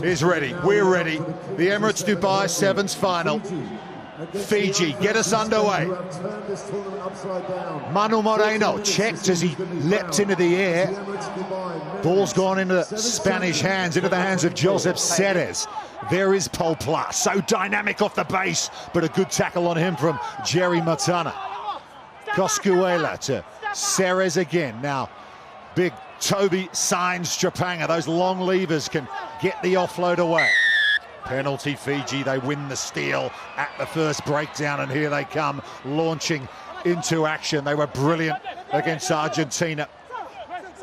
is ready. We're ready. The Emirates Dubai Sevens final. Fiji, get us underway. Manu Moreno checked as he leapt into the air. Ball's gone into Spanish hands, into the hands of Josep Ceres. There is Paul Pla, so dynamic off the base, but a good tackle on him from Jerry Matana. Coscuela to Ceres again. Now, big Toby signs Trapanga. Those long levers can get the offload away. Penalty Fiji, they win the steal at the first breakdown, and here they come, launching into action. They were brilliant against Argentina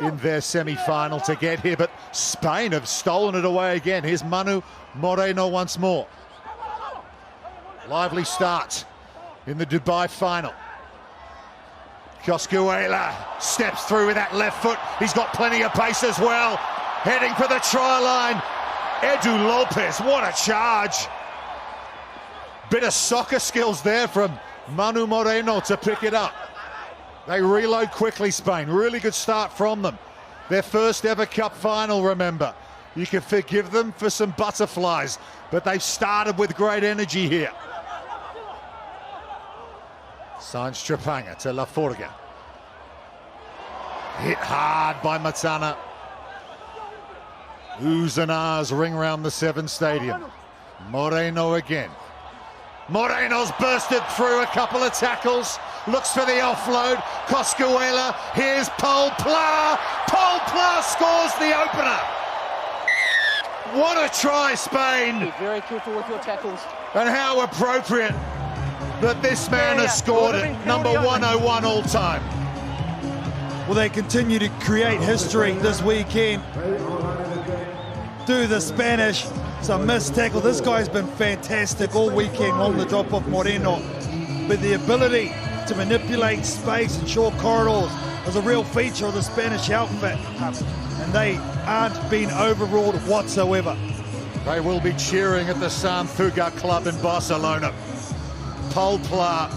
in their semi-final to get here, but Spain have stolen it away again. Here's Manu Moreno once more. Lively start in the Dubai final. Coscuela steps through with that left foot. He's got plenty of pace as well. Heading for the try line. Edu Lopez, what a charge. Bit of soccer skills there from Manu Moreno to pick it up. They reload quickly, Spain. Really good start from them. Their first ever cup final, remember. You can forgive them for some butterflies, but they've started with great energy here. Signs Trapanga to La Forga. Hit hard by Matana. Oohs and ahs ring round the Seven Stadium. Moreno again. Moreno's bursted through a couple of tackles. Looks for the offload. Coscuela. Here's Paul Pla. Paul Pla scores the opener. What a try, Spain. Be very careful with your tackles. And how appropriate that this man has scored it. Number 101 all time. Well, they continue to create history this weekend. Do the Spanish, some missed tackle. This guy's been fantastic all weekend on the drop off Moreno. But the ability to manipulate space and short corridors is a real feature of the Spanish outfit. And they aren't being overruled whatsoever. They will be cheering at the Sanfuga club in Barcelona. Paul Pla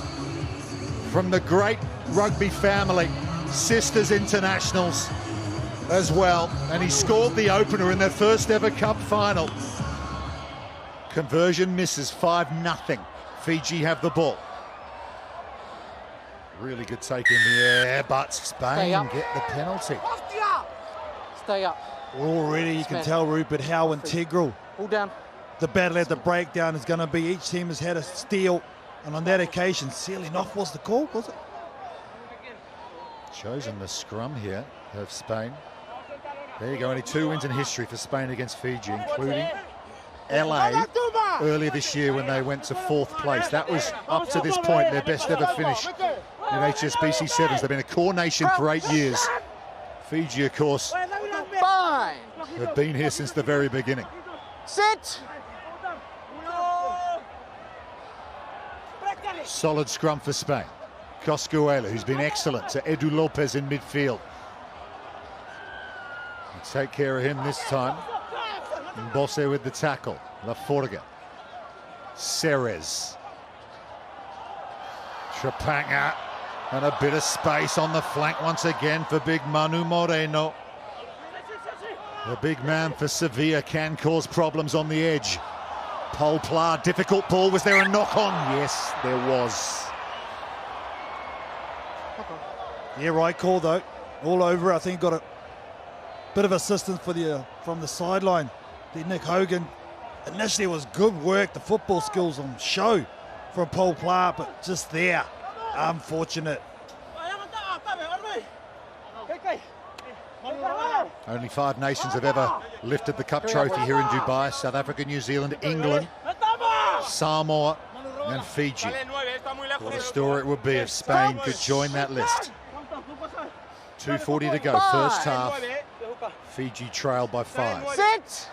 from the great rugby family, sisters internationals as well, and he scored the opener in their first ever cup final. Conversion misses, 5-0. Fiji have the ball. Really good take in the air, but Spain get the penalty. Stay up. Already you can tell, Rupert, how integral All down. the battle at the breakdown is going to be. Each team has had a steal, and on that occasion, sealing off was the call, was it? Chosen the scrum here of Spain. There you go, only 2 wins in history for Spain against Fiji, including LA earlier this year when they went to 4th place. That was, up to this point, their best ever finish in HSBC Sevens. They've been a core nation for 8 years. Fiji, of course, Fine. have been here since the very beginning. Sit. Solid scrum for Spain. Coscuela, who's been excellent, to Edu Lopez in midfield. Take care of him this time. Mbose with the tackle. La Forga. Ceres. Trapanga. And a bit of space on the flank once again for big Manu Moreno. The big man for Sevilla can cause problems on the edge. Paul Pla, difficult ball. Was there a knock on? Yes, there was. Yeah, right call though. All over. I think got a bit of assistance for the from the sideline. Nick Hogan. Initially it was good work, the football skills on show from Paul Pla, but just there, unfortunate. Only 5 nations have ever lifted the cup trophy here in Dubai. South Africa, New Zealand, England, Samoa and Fiji. What a story it would be if Spain could join that list. 2:40 to go, first half. Fiji trailed by 5. Sit.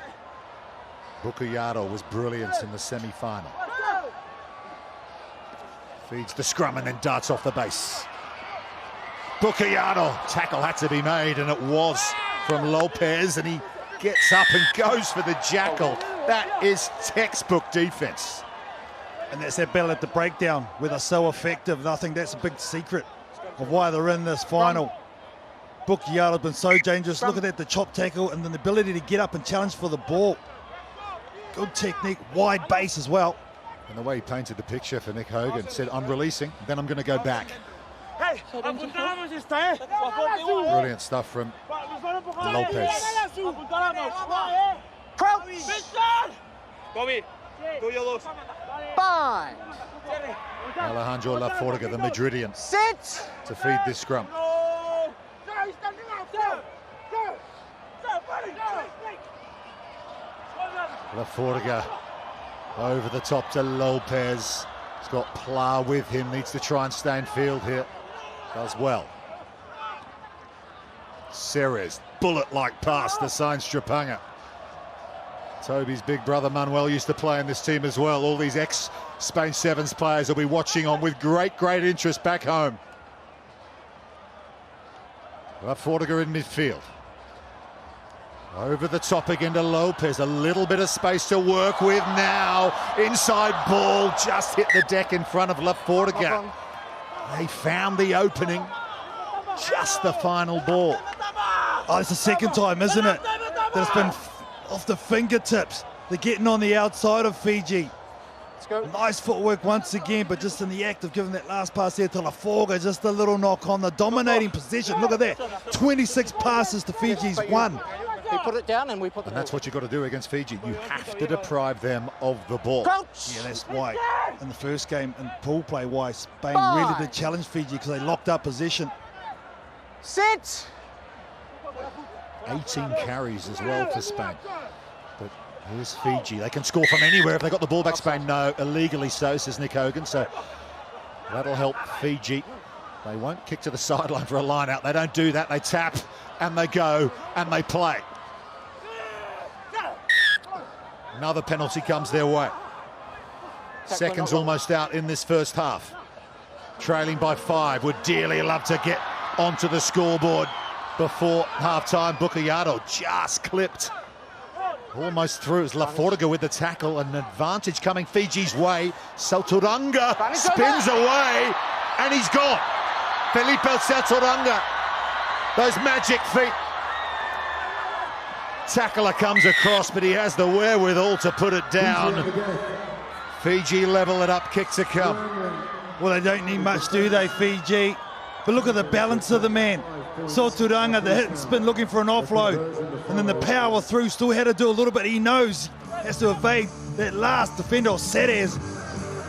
Bukuyado was brilliant in the semi-final. Feeds the scrum and then darts off the base. Bukuyado, tackle had to be made, and it was from Lopez, and he gets up and goes for the jackal. That is textbook defense. And that's that battle at the breakdown where they're so effective, and I think that's a big secret of why they're in this final. Bukiyado's been so dangerous. Look at that, the chop tackle, and then the ability to get up and challenge for the ball. Good technique, wide base as well. And the way he painted the picture for Nick Hogan, said, I'm releasing, then I'm going to go back. Brilliant stuff from Lopez. Bind. Alejandro Laforga, the Madridian, Sit. to feed this scrum. Laforga over the top to Lopez. He's got Pla with him, needs to try and stay in field here. Does well. Ceres, bullet-like pass to Sainz Strapanga. Toby's big brother Manuel used to play in this team as well. All these ex-Spain Sevens players will be watching on with great interest back home. Laforga in midfield. Over the top again to Lopez. A little bit of space to work with now. Inside ball just hit the deck in front of Laforga. They found the opening. Just the final ball. Oh, it's the second time, isn't it? That it's been off the fingertips. They're getting on the outside of Fiji. Let's go. Nice footwork once again, but just in the act of giving that last pass there to Laforga, just a little knock on the dominating possession. Look at that. 26 passes to Fiji's 1. We put it down and we put the And that's what you've got to do against Fiji. You have to deprive them of the ball. Crouch. Yeah, that's why. In the first game, in pool play, why Spain really did challenge Fiji, because they locked up possession. Sit. 18 carries as well for Spain. But here's Fiji. They can score from anywhere if they got the ball back. Spain, no, illegally so, says Nick Hogan. So that'll help Fiji. They won't kick to the sideline for a line out. They don't do that. They tap and they go and they play. Another penalty comes their way. Seconds almost out in this first half. Trailing by 5. Would dearly love to get onto the scoreboard before half-time. Bucayado just clipped. Almost through. It's Laforga with the tackle. An advantage coming Fiji's way. Salturanga spins away and he's gone. Felipe Salturanga. Those magic feet. Tackler comes across, but he has the wherewithal to put it down. Fiji level it up, kick to come. Well, they don't need much, do they, Fiji? But look at the balance of the man. Salturanga, the hit and spin, looking for an offload. And then the power through, still had to do a little bit. He knows he has to evade that last defender, Ceres.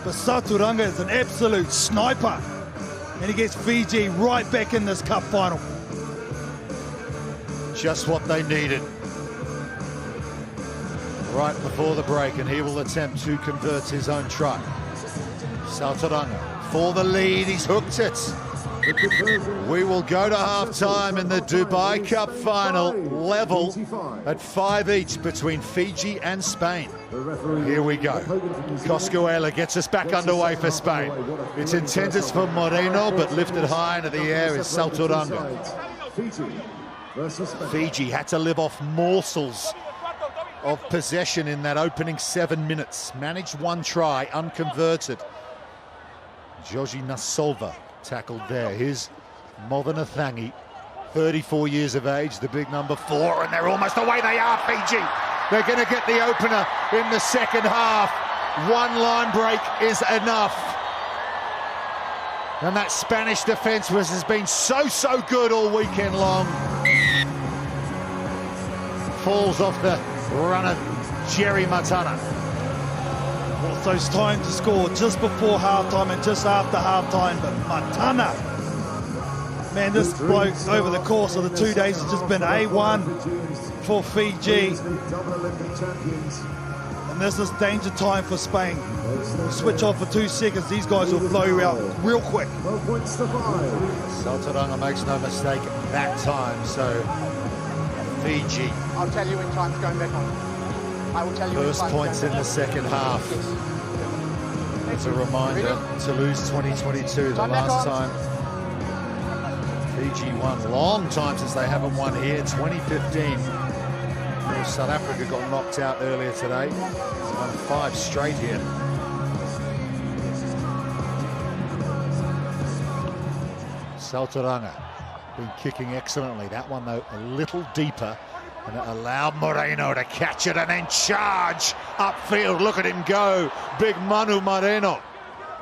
But Salturanga is an absolute sniper. And he gets Fiji right back in this cup final. Just what they needed. Right before the break, and he will attempt to convert his own try. Salturanga for the lead, he's hooked it. We will go to half-time in the Dubai Cup final, level at 5 each between Fiji and Spain. Here we go. Coscuela gets us back underway for Spain. It's intended for Moreno, but lifted high into the air is Salturanga. Fiji had to live off morsels of possession in that opening 7 minutes. Managed one try, unconverted. Joji Nasolva tackled there. Here's Modanathangi, 34 years of age, the big number 4, and they're almost away. They are, Fiji. They're going to get the opener in the second half. One line break is enough. And that Spanish defence has been so good all weekend long. Falls off the runner, Jerry Matana. Well, it's those times to score just before halftime and just after halftime, but Matana, man, this bloke over the course of the 2 days has just been A1 for Fiji. And this is danger time for Spain. Switch off for 2 seconds, these guys will blow you out real quick. Salturanga makes no mistake that time, so Fiji. I'll tell you when time's going back on. I will tell you. First points in the second half. It's a reminder, Toulouse 2022, the last time Fiji won. Long time since they haven't won here, 2015. South Africa got knocked out earlier today. Won 5 straight here. Salturanga been kicking excellently. That one, though, a little deeper And it allowed Moreno to catch it and then charge upfield. Look at him go. Big Manu Moreno.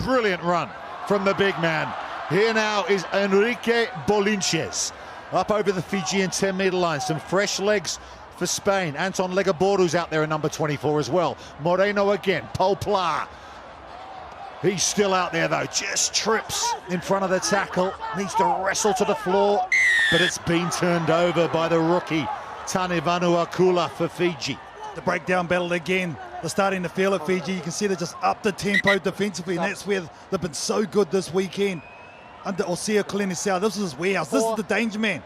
Brilliant run from the big man. Here now is Enrique Bolinches. Up over the Fijian 10-metre line. Some fresh legs for Spain. Anton Legaboru's out there in number 24 as well. Moreno again. Poplar. He's still out there though. Just trips in front of the tackle. Needs to wrestle to the floor. But it's been turned over by the rookie. Tanivanu Akula for Fiji. The breakdown battle again. They're starting to feel it, Fiji. You can see they're just up the tempo defensively, and that's where they've been so good this weekend. Under Osea Kolenisau, this is his warehouse. This is the danger man.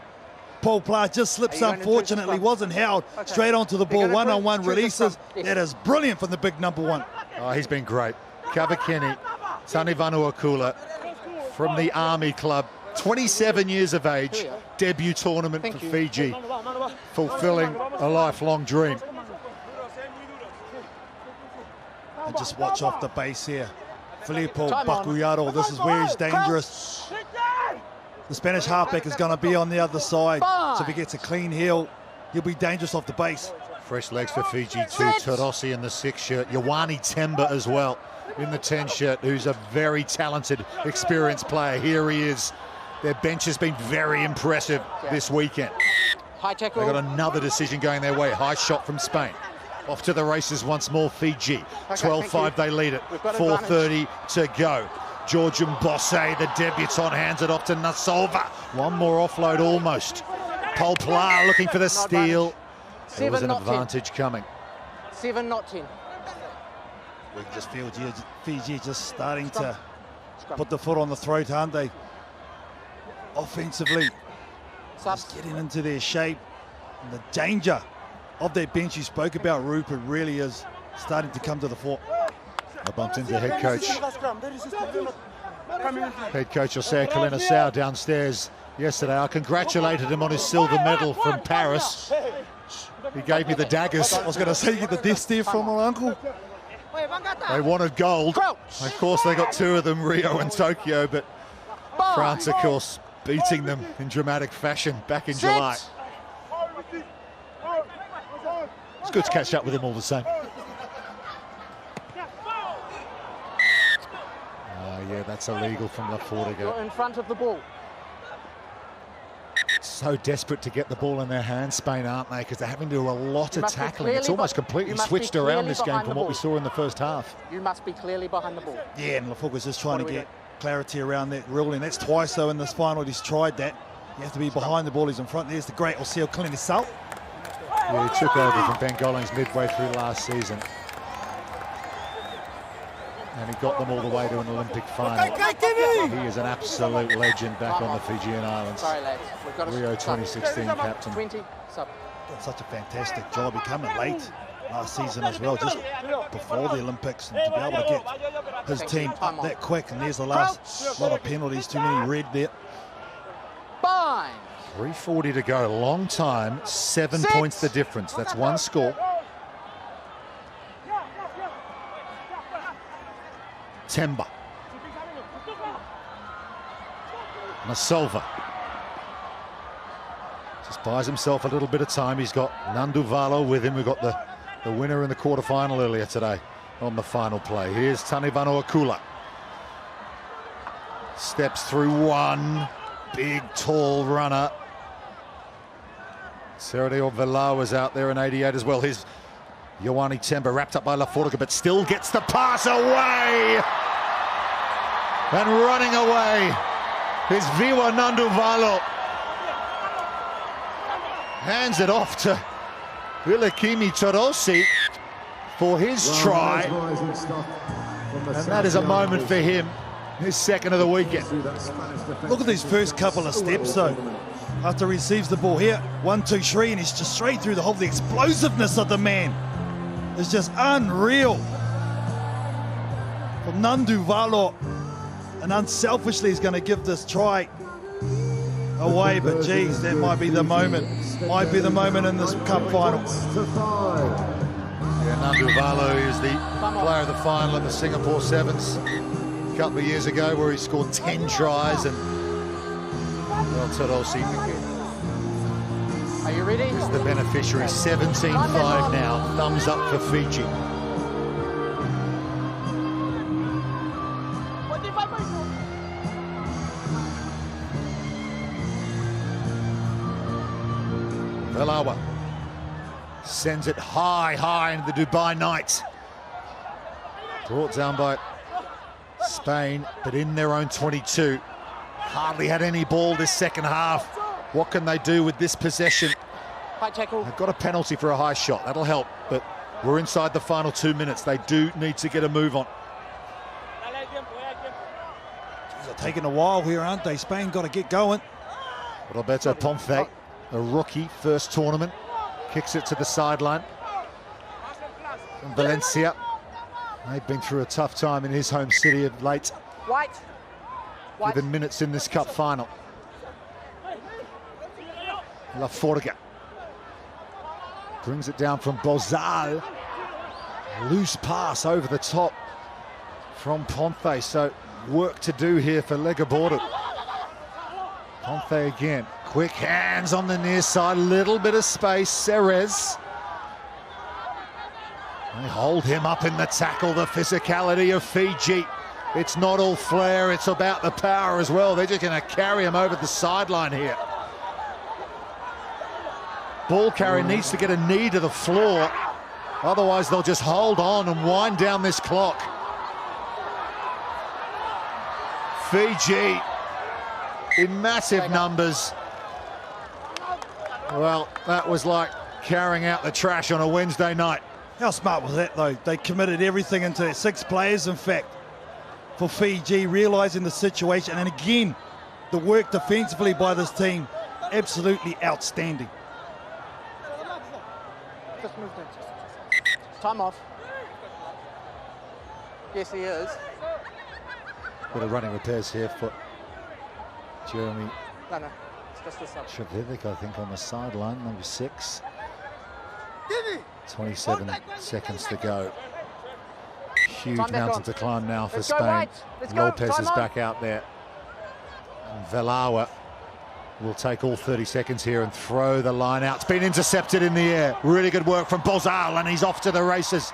Paul Pla just slips, unfortunately, wasn't held. Straight onto the ball, one-on-one releases. That is brilliant from the big number one. Oh, he's been great. Kavakini, Tanivanu Akula from the Army Club. 27 years of age, debut tournament for Fiji, fulfilling a lifelong dream. And just watch off the base here. Filippo Bakuyaro, this is where he's dangerous. The Spanish halfback is going to be on the other side, so if he gets a clean heel, he'll be dangerous off the base. Fresh legs for Fiji too. Torosi in the 6 shirt, Ioane Temba as well in the 10 shirt, who's a very talented, experienced player. Here he is. Their bench has been very impressive this weekend. High tackle. They've got another decision going their way. High shot from Spain. Off to the races once more, Fiji. 12-5 they lead it. 4:30 to go. Georgian Bosse, the debutant, hands it off to Nasova. One more offload almost. Poplar looking for the steal. There was an advantage coming. 7 not 10. We can just feel Fiji just starting to put the foot on the throat, aren't they? Offensively, just getting into their shape. And the danger of that bench you spoke about, Rupert, really is starting to come to the fore. I bumped into head coach Osea Kolenisau downstairs yesterday. I congratulated him on his silver medal from Paris. He gave me the daggers. I was going to say, you get the death stare from my uncle. They wanted gold. Of course, they got 2 of them, Rio and Tokyo, but France, of course, beating them in dramatic fashion back in July. It's good to catch up with him all the same. Yeah, that's illegal from La Fortiga. You're in front of the ball. So desperate to get the ball in their hands, Spain, aren't they? Because they're having to do a lot of tackling. It's almost completely switched around this game from what we saw in the first half. You must be clearly behind the ball. Yeah, and Lafuga's just trying to get clarity around that ruling. That's twice, though, in this final. He's tried that. You have to be behind the ball. He's in front. There's the great Osea Kolenisau. Yeah, he took over from Bengolings midway through last season. And he got them all the way to an Olympic final. He is an absolute legend back on the Fijian Islands. Sorry, lads. We've got Rio 2016 captain. 20 sub. Done such a fantastic job. He came in late last season as well, just before the Olympics, and to be able to get his team up that quick. And there's the last lot of penalties, too many red there. Fine. 3:40 to go, long time, 7 points the difference. That's one score. Temba. Nasova. Just buys himself a little bit of time. He's got Nandu Valo with him. We've got the winner in the quarterfinal earlier today on the final play. Here's Tanivanu Akula. Steps through one. Big, tall runner. Sergio Vela was out there in 88 as well. Here's Ioane Temba, wrapped up by La Fortiga, but still gets the pass away. And running away is Viwa Nanduvalo. Hands it off to Wilakimi Torosi for his try. And that is a moment for him, his second of the weekend. Look at these first couple of steps, though. After he receives the ball here, 1, 2, 3, and he's just straight through the whole. The explosiveness of the man is just unreal. From Nandu Valo, and unselfishly he's going to give this try away, but geez, that might be the moment. Might be the moment in this cup final. Yeah, Nandu Valo is the player of the final at the Singapore Sevens a couple of years ago, where he scored 10 tries, and well, Torosi Are you ready? is the beneficiary. 17-5 now. Thumbs up for Fiji. Velawa sends it high into the Dubai Knights. Brought down by Spain, but in their own 22. Hardly had any ball this second half. What can they do with this possession? High tackle. They've got a penalty for a high shot. That'll help, but we're inside the final 2 minutes. They do need to get a move on. They're taking a while here, aren't they? Spain got to get going. Roberto Ponce, a rookie, first tournament, kicks it to the sideline. From Valencia. They've been through a tough time in his home city of late. White. Given minutes in this cup final. La Forga brings it down from Bozal. Loose pass over the top from Ponce. So work to do here for Legabordo. Ponce again. Quick hands on the near side. Little bit of space. Ceres. They hold him up in the tackle. The physicality of Fiji. It's not all flair. It's about the power as well. They're just going to carry him over the sideline here. Ball carrier needs to get a knee to the floor. Otherwise, they'll just hold on and wind down this clock. Fiji in massive numbers. Well, that was like carrying out the trash on a Wednesday night. How smart was that, though? They committed everything into it. 6 players, in fact, for Fiji, realising the situation. And again, the work defensively by this team, absolutely outstanding. Just moved in. Time off. Yes, he is. Bit of running repairs here for Jeremy No, it's just this up. Shavivic, I think, on the sideline, number 6. 27 seconds to go. Huge mountain to climb now for Spain. Lopez is back out there. And Velawa will take all 30 seconds here and throw the line out. It's been intercepted in the air. Really good work from Bozal, and he's off to the races.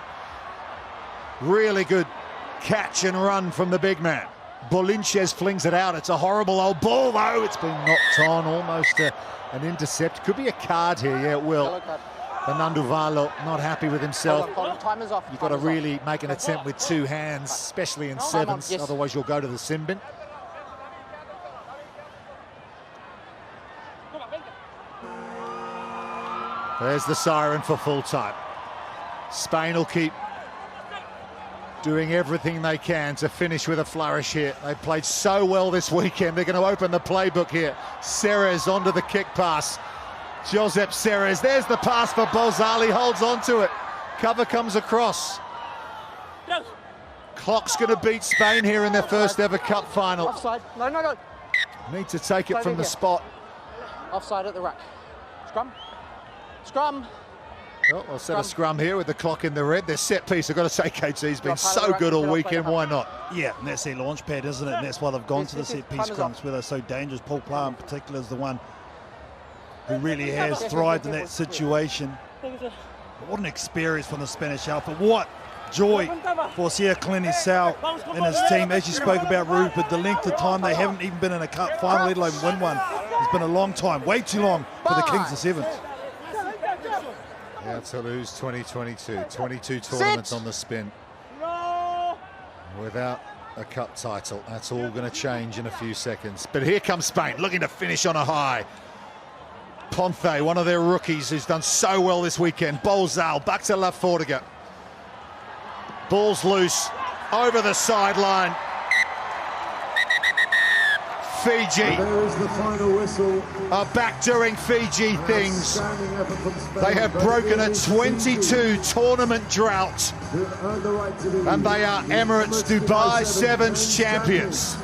Really good catch and run from the big man. Bolinches flings it out. It's a horrible old ball, though. It's been knocked on, almost an intercept. Could be a card here, yeah, it will. Fernando Valo not happy with himself. Time is off. You've got to really make an attempt with 2 hands, especially in sevens, otherwise you'll go to the sin bin. There's the siren for full time. Spain will keep doing everything they can to finish with a flourish here. They've played so well this weekend. They're going to open the playbook here. Ceres onto the kick pass. Josep Ceres, there's the pass for Bozali, holds on to it. Cover comes across. Clock's going to beat Spain here in their first ever cup final. Offside. No. Need to take it from the spot. Offside at the rack. Scrum. Well, they'll set a scrum here with the clock in the red. Their set piece, I've got to say, KT's been so good all weekend. Why not? Yeah, and that's their launch pad, isn't it? And that's why they've gone to the set piece scrums, where they're so dangerous. Paul Pla in particular is the one who really has thrived in that situation. What an experience from the Spanish outfit. What joy for Sia Clinisau and his team. As you spoke about, Rupert, the length of time they haven't even been in a cup final, let alone win one. It's been a long time, way too long for the Kings of Sevens. Yeah, Toulouse 2022, 22 tournaments on the spin. Without a cup title, that's all going to change in a few seconds. But here comes Spain, looking to finish on a high. Ponce, one of their rookies who's done so well this weekend. Bozal, back to La Forga. Ball's loose, over the sideline. Fiji are back doing Fiji things. They have broken a 22 tournament drought, and they are Emirates Dubai Sevens champions.